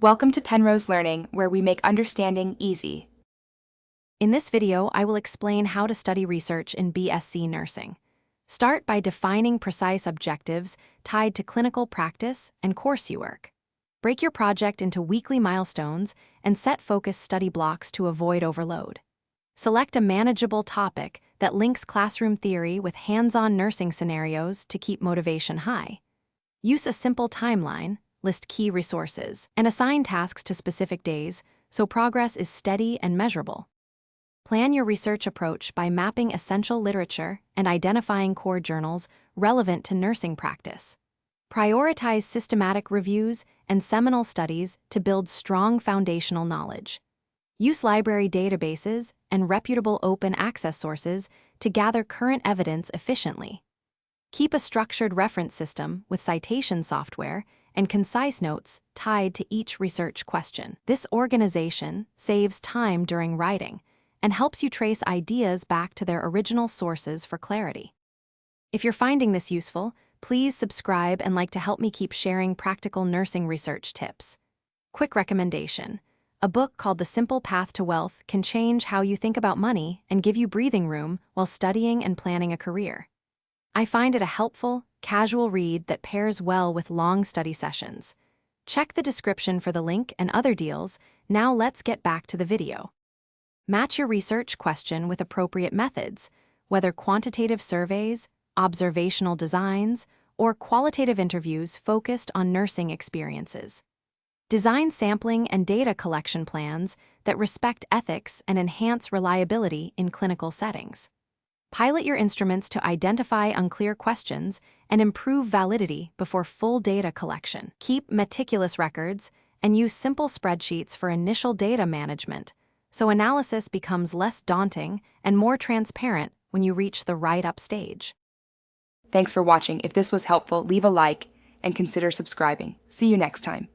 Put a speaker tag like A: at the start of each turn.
A: Welcome to Penrose Learning, where we make understanding easy.
B: In this video, I will explain how to study research in BSc Nursing. Start by defining precise objectives tied to clinical practice and course you work. Break your project into weekly milestones and set focused study blocks to avoid overload. Select a manageable topic that links classroom theory with hands-on nursing scenarios to keep motivation high. Use a simple timeline, list key resources, and assign tasks to specific days so progress is steady and measurable. Plan your research approach by mapping essential literature and identifying core journals relevant to nursing practice. Prioritize systematic reviews and seminal studies to build strong foundational knowledge. Use library databases and reputable open access sources to gather current evidence efficiently. Keep a structured reference system with citation software and concise notes tied to each research question. This organization saves time during writing and helps you trace ideas back to their original sources for clarity. If you're finding this useful, please subscribe and like to help me keep sharing practical nursing research tips. Quick recommendation: a book called The Simple Path to Wealth can change how you think about money and give you breathing room while studying and planning a career. I find it a helpful, casual read that pairs well with long study sessions. Check the description for the link and other deals. Now let's get back to the video. Match your research question with appropriate methods, whether quantitative surveys, observational designs, or qualitative interviews focused on nursing experiences. Design sampling and data collection plans that respect ethics and enhance reliability in clinical settings. Pilot your instruments to identify unclear questions and improve validity before full data collection. Keep meticulous records and use simple spreadsheets for initial data management, so analysis becomes less daunting and more transparent when you reach the write-up stage.
A: Thanks for watching. If this was helpful, leave a like and consider subscribing. See you next time.